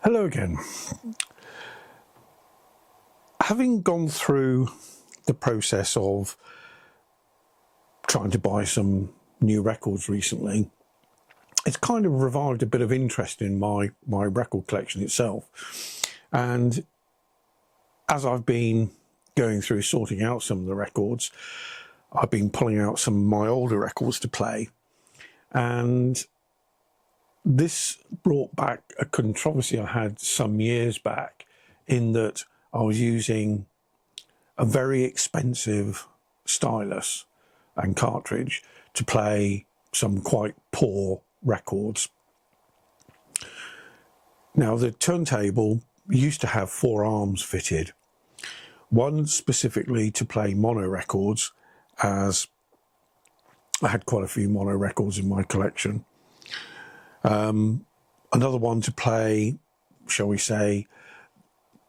Hello again. Having gone through the process of trying to buy some new records recently, it's kind of revived a bit of interest in my record collection itself. And as I've been going through sorting out some of the records, I've been pulling out some of my older records to play. And this brought back a controversy I had some years back, in that I was using a very expensive stylus and cartridge to play some quite poor records. Now, the turntable used to have 4 arms fitted, one specifically to play mono records, as I had quite a few mono records in my collection. Another one to play, shall we say,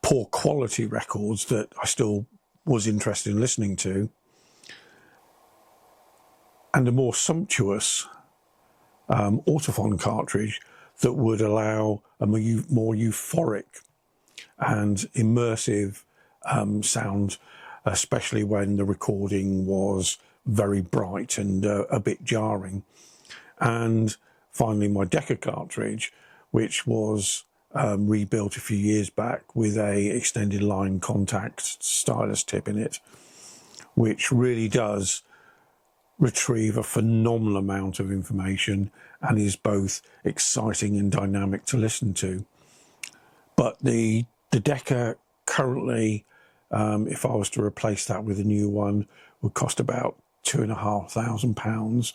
poor quality records that I still was interested in listening to, and a more sumptuous autophon cartridge that would allow a more euphoric and immersive sound, especially when the recording was very bright and a bit jarring. And finally, my Decca cartridge, which was rebuilt a few years back with a extended line contact stylus tip in it, which really does retrieve a phenomenal amount of information and is both exciting and dynamic to listen to. But the Decca currently, if I was to replace that with a new one, would cost about £2,500,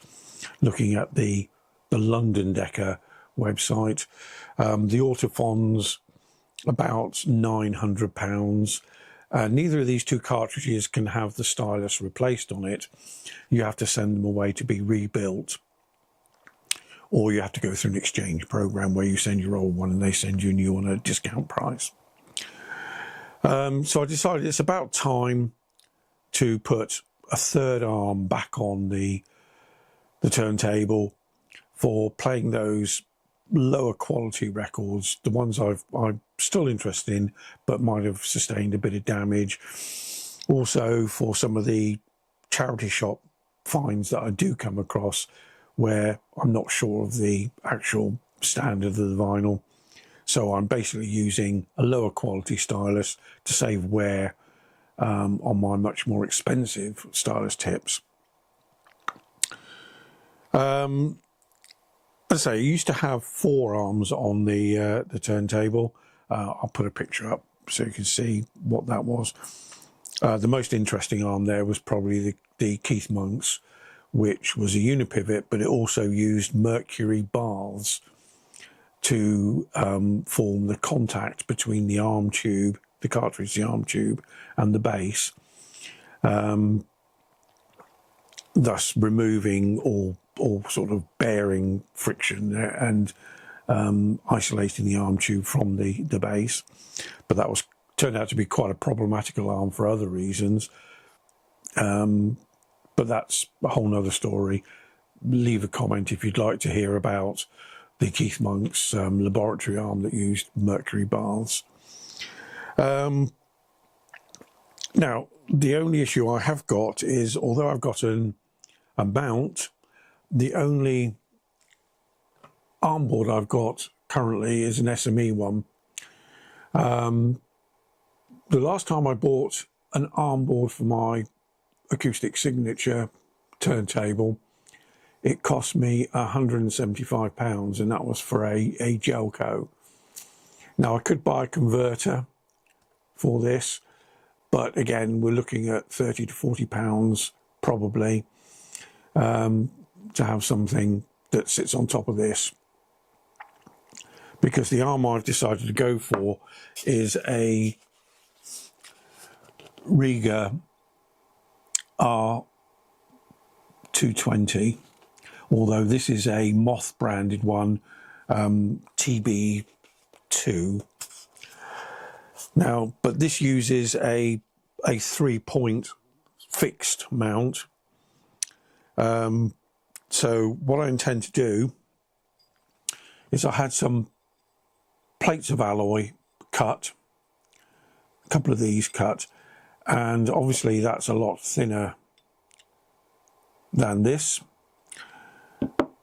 looking at the London Decca website. The autophons, about £900. Neither of these two cartridges can have the stylus replaced on it. You have to send them away to be rebuilt, or you have to go through an exchange program where you send your old one and they send you a new one at a discount price. So I decided it's about time to put a third arm back on the turntable for playing those lower quality records, the ones I'm still interested in but might have sustained a bit of damage. Also for some of the charity shop finds that I do come across where I'm not sure of the actual standard of the vinyl. So I'm basically using a lower quality stylus to save wear on my much more expensive stylus tips. As I say, I used to have 4 arms on the turntable. I'll put a picture up so you can see what that was. The most interesting arm there was probably the Keith Monk's, which was a unipivot, but it also used mercury baths to form the contact between the arm tube, the cartridge, the arm tube, and the base, thus removing all sort of bearing friction and isolating the arm tube from the base. But that turned out to be quite a problematical arm for other reasons. But that's a whole nother story. Leave a comment if you'd like to hear about the Keith Monk's laboratory arm that used mercury baths. Now, the only issue I have got is, although I've got a mount, the only armboard I've got currently is an SME one. The last time I bought an armboard for my acoustic signature turntable, it cost me £175, and that was for a Gelco. Now, I could buy a converter for this, but again, we're looking at £30 to £40 probably to have something that sits on top of this, because the arm I've decided to go for is a Rega RB220, although this is a Moth branded one, TB2. Now, but this uses a 3-point fixed mount. So So what I intend to do is I had some plates of alloy cut, a couple of these cut, and obviously that's a lot thinner than this.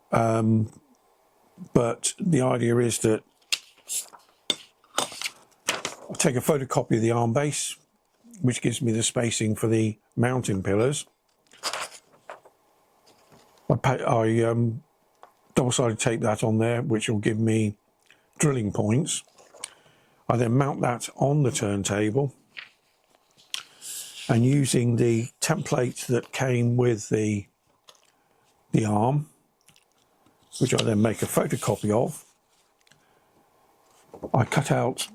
But the idea is that I'll take a photocopy of the arm base, which gives me the spacing for the mounting pillars. I double-sided tape that on there, which will give me drilling points. I then mount that on the turntable, and using the template that came with the arm, which I then make a photocopy of, I cut out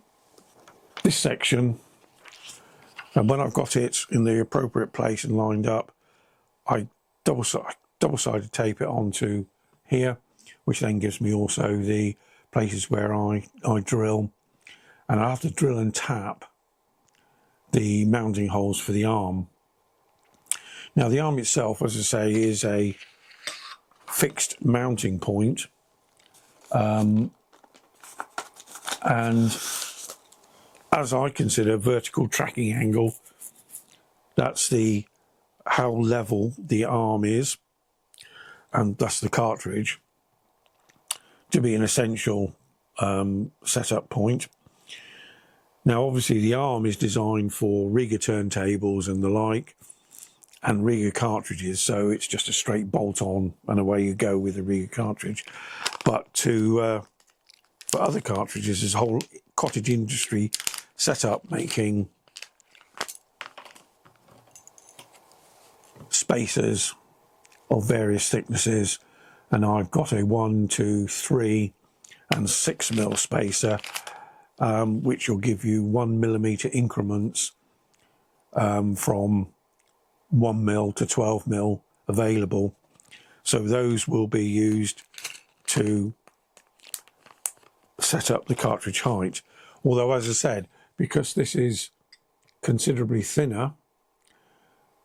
this section, and when I've got it in the appropriate place and lined up, I double-sided tape it onto here, which then gives me also the places where I drill, and I have to drill and tap the mounting holes for the arm. Now the arm itself, as I say, is a fixed mounting point, and as I consider vertical tracking angle, that's how level the arm is, and thus the cartridge, to be an essential setup point. Now obviously the arm is designed for Rega turntables and the like, and Rega cartridges, so it's just a straight bolt on and away you go with a Rega cartridge. But for other cartridges, there's a whole cottage industry set up making spacers of various thicknesses, and I've got a 1, 2, 3 and 6 mil spacer, which will give you 1 millimeter increments from 1 mil to 12 mil available. So those will be used to set up the cartridge height. Although, as I said, because this is considerably thinner,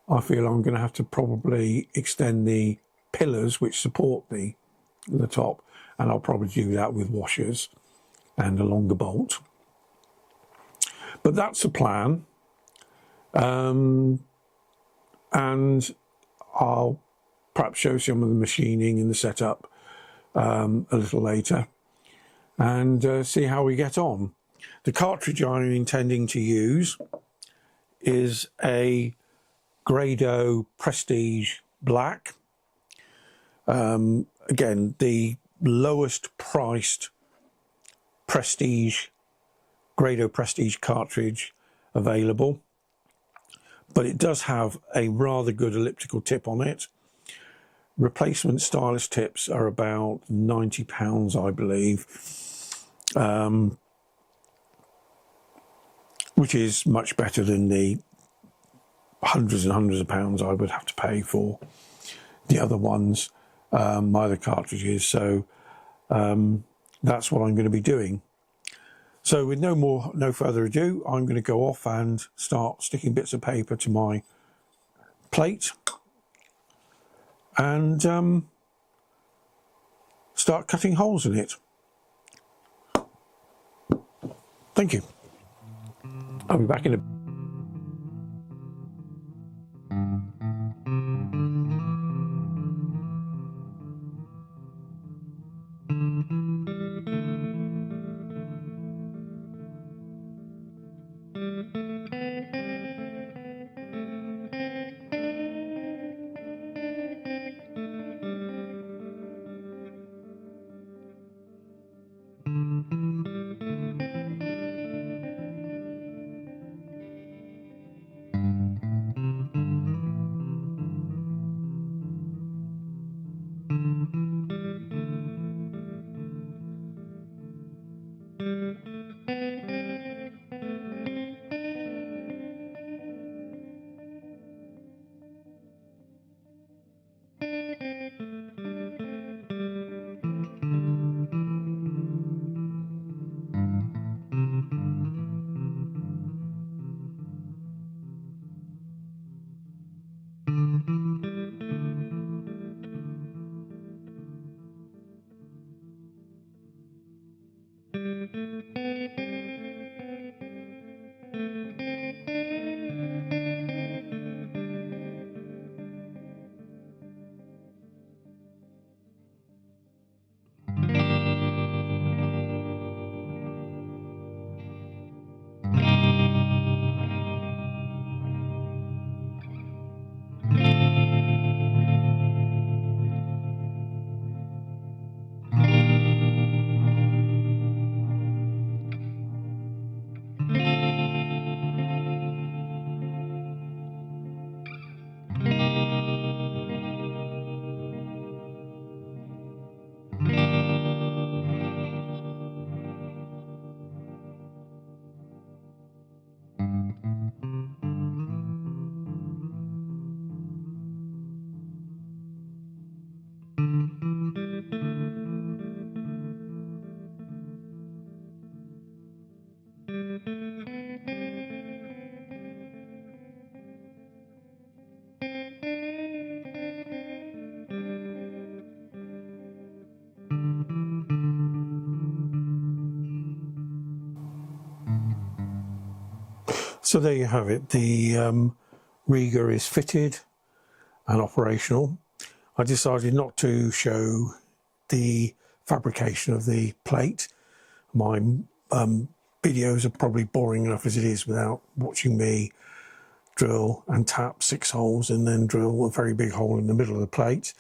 I feel I'm going to have to probably extend the pillars which support the top, and I'll probably do that with washers and a longer bolt. But that's the plan, and I'll perhaps show some of the machining and the setup a little later, and see how we get on. The cartridge I'm intending to use is a Grado Prestige Black. Again, the lowest priced Grado Prestige cartridge available, but it does have a rather good elliptical tip on it. Replacement stylus tips are about £90, I believe, which is much better than the hundreds and hundreds of pounds I would have to pay for the other ones, my other cartridges. So that's what I'm going to be doing. So with no further ado, I'm going to go off and start sticking bits of paper to my plate and start cutting holes in it. Thank you. I'll be back in a So there you have it. The Rega is fitted and operational. I decided not to show the fabrication of the plate. My videos are probably boring enough as it is without watching me drill and tap 6 holes and then drill a very big hole in the middle of the plate.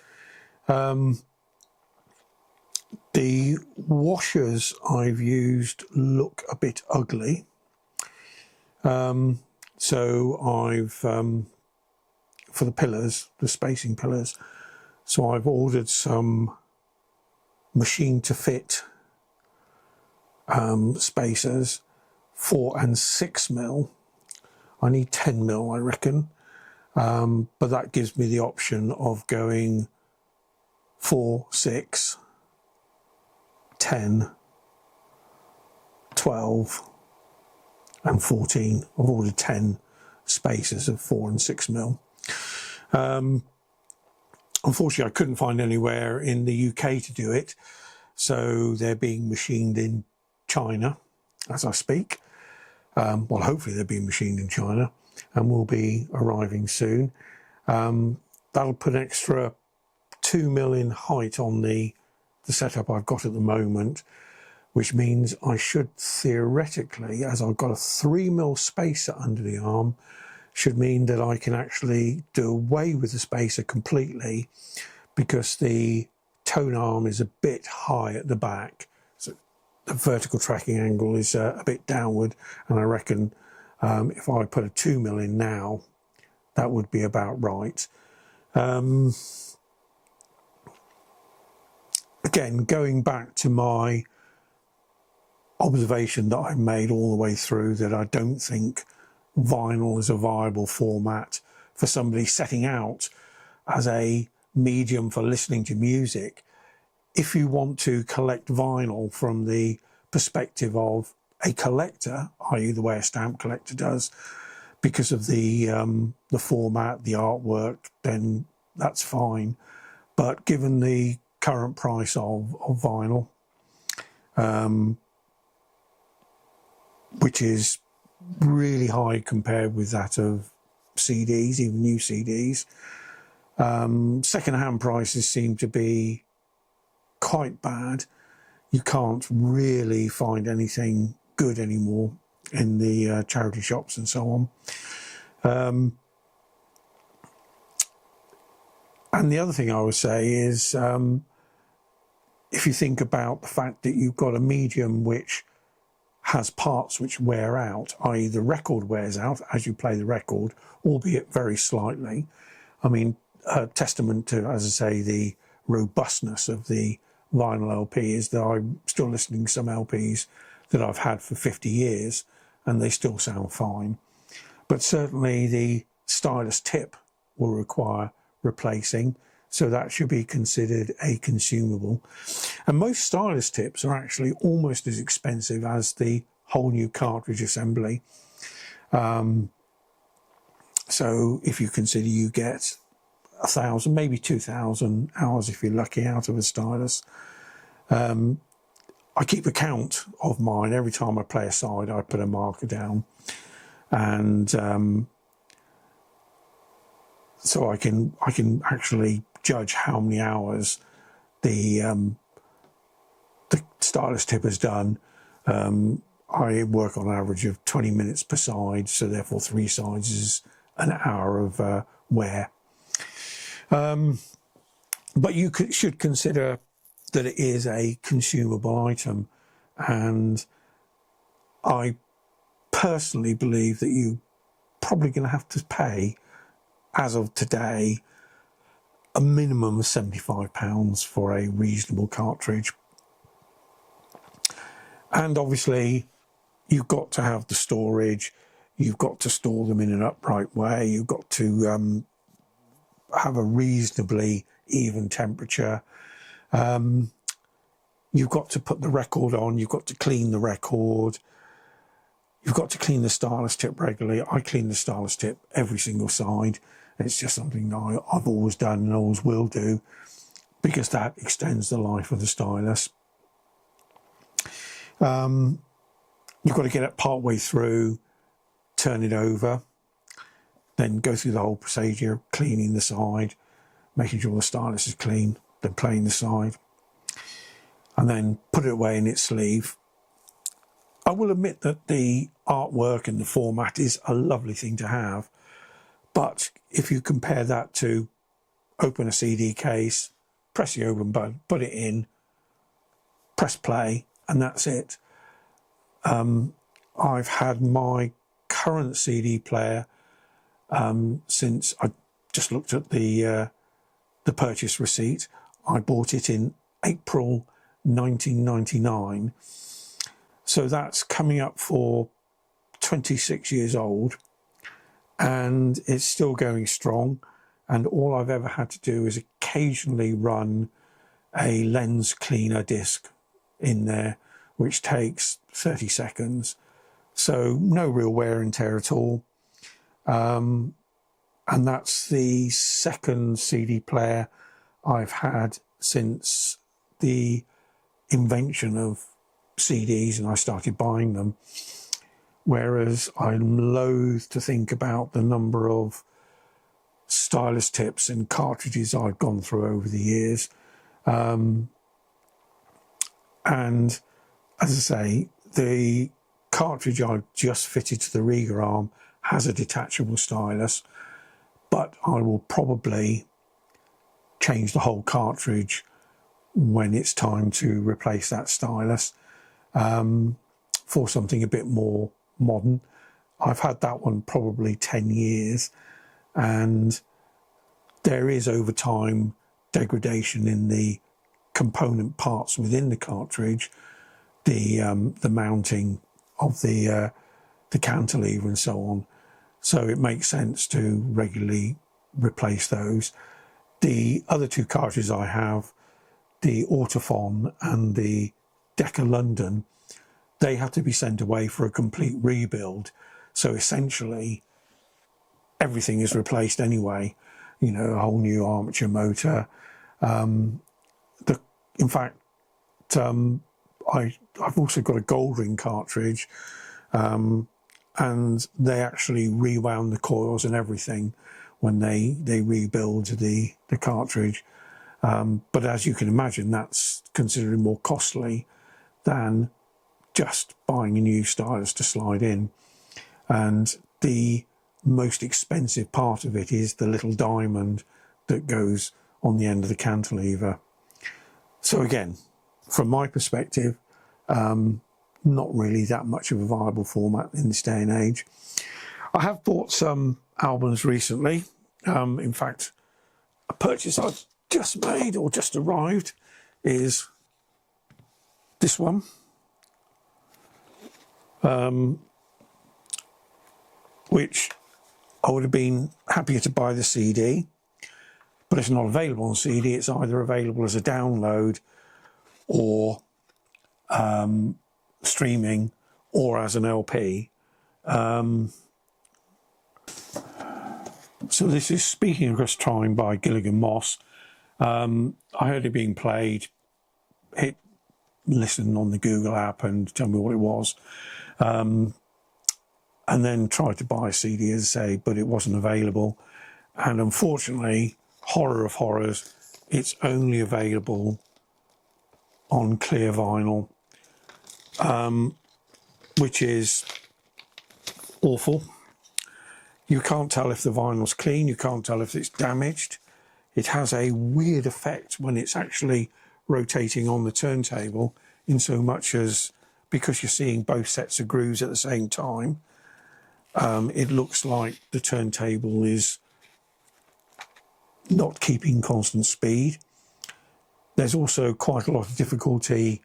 The washers I've used look a bit ugly. So I've, for the pillars, the spacing pillars, so I've ordered some machine to fit spacers, 4 and 6 mil. I need 10 mil, I reckon, but that gives me the option of going 4, 6, 10, 12 and 14. I've ordered 10 spacers of 4 and 6 mil. Unfortunately, I couldn't find anywhere in the UK to do it, so they're being machined in China as I speak. Well, hopefully they're being machined in China and will be arriving soon. That'll put an extra 2 mil in height on the setup I've got at the moment, which means I should theoretically, as I've got a 3 mil spacer under the arm, should mean that I can actually do away with the spacer completely, because the tone arm is a bit high at the back. So the vertical tracking angle is a bit downward, and I reckon if I put a 2 mil in now, that would be about right. Again, going back to my observation that I made all the way through, that I don't think vinyl is a viable format for somebody setting out as a medium for listening to music. If you want to collect vinyl from the perspective of a collector, i.e. the way a stamp collector does, because of the format, the artwork, then that's fine. But given the current price of vinyl, which is really high compared with that of CDs, even new CDs, second-hand prices seem to be quite bad. You can't really find anything good anymore in the charity shops and so on. And the other thing I would say is, if you think about the fact that you've got a medium which has parts which wear out, i.e. the record wears out as you play the record, albeit very slightly. I mean, testament to, as I say, the robustness of the vinyl LP is that I'm still listening to some LPs that I've had for 50 years and they still sound fine. But certainly the stylus tip will require replacing, so that should be considered a consumable. And most stylus tips are actually almost as expensive as the whole new cartridge assembly. So if you consider you get 1,000, maybe 2,000 hours if you're lucky out of a stylus. I keep a count of mine. Every time I play a side, I put a marker down, and so I can actually judge how many hours the stylus tip has done. I work on an average of 20 minutes per side, so therefore 3 sides is an hour of wear. But you should consider that it is a consumable item, and I personally believe that you're probably going to have to pay, as of today, a minimum of £75 for a reasonable cartridge. And obviously you've got to have the storage, you've got to store them in an upright way, you've got to have a reasonably even temperature, you've got to put the record on, you've got to clean the record, you've got to clean the stylus tip regularly. I clean the stylus tip every single side. It's just something that I've always done and always will do, because that extends the life of the stylus. You've got to get it part way through, turn it over, then go through the whole procedure of cleaning the side, making sure the stylus is clean, then playing the side, and then put it away in its sleeve. I will admit that the artwork and the format is a lovely thing to have, but if you compare that to open a CD case, press the open button, put it in, press play, and that's it. I've had my current CD player since I just looked at the purchase receipt. I bought it in April 1999, so that's coming up for 26 years old, and it's still going strong. And all I've ever had to do is occasionally run a lens cleaner disc in there, which takes 30 seconds. So no real wear and tear at all. And that's the second CD player I've had since the invention of CDs and I started buying them. Whereas I'm loath to think about the number of stylus tips and cartridges I've gone through over the years. And as I say, the cartridge I've just fitted to the Rega arm has a detachable stylus, but I will probably change the whole cartridge when it's time to replace that stylus for something a bit more modern. I've had that one probably 10 years, and there is over time degradation in the component parts within the cartridge, the mounting of the cantilever and so on. So it makes sense to regularly replace those. The other 2 cartridges I have, the Autophon and the Decca London, they have to be sent away for a complete rebuild. So essentially everything is replaced anyway. You know, a whole new armature motor. In fact, I've also got a gold ring cartridge, and they actually rewound the coils and everything when they rebuild the cartridge. But as you can imagine, that's considerably more costly than just buying a new stylus to slide in. And the most expensive part of it is the little diamond that goes on the end of the cantilever. So again, from my perspective, not really that much of a viable format in this day and age. I have bought some albums recently. In fact, a purchase I've just made or just arrived is this one. Which I would have been happier to buy the CD, but it's not available on CD. It's either available as a download or streaming or as an LP. So this is Speaking Across Time by Gilligan Moss. I heard it being played. It listen on the Google app and tell me what it was. And then tried to buy a CD, as I say, but it wasn't available. And unfortunately, horror of horrors, it's only available on clear vinyl, which is awful. You can't tell if the vinyl's clean, you can't tell if it's damaged. It has a weird effect when it's actually rotating on the turntable, in so much as, because you're seeing both sets of grooves at the same time, it looks like the turntable is not keeping constant speed. There's also quite a lot of difficulty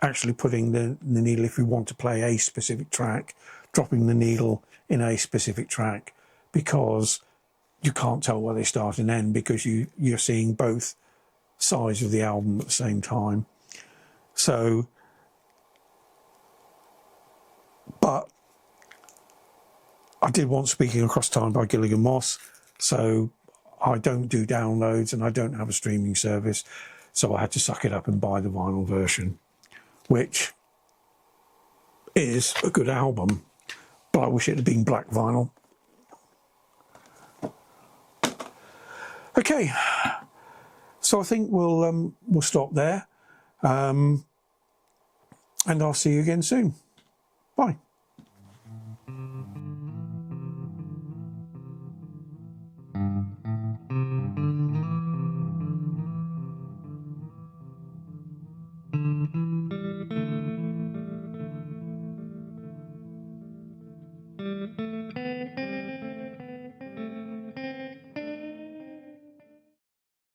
actually putting the needle, if you want to play a specific track, dropping the needle in a specific track, because you can't tell where they start and end, because you're seeing both sides of the album at the same time. So, but I did want Speaking Across Time by Gilligan Moss, so I don't do downloads and I don't have a streaming service, so I had to suck it up and buy the vinyl version, which is a good album, but I wish it had been black vinyl. Okay, so I think we'll stop there, and I'll see you again soon. Bye.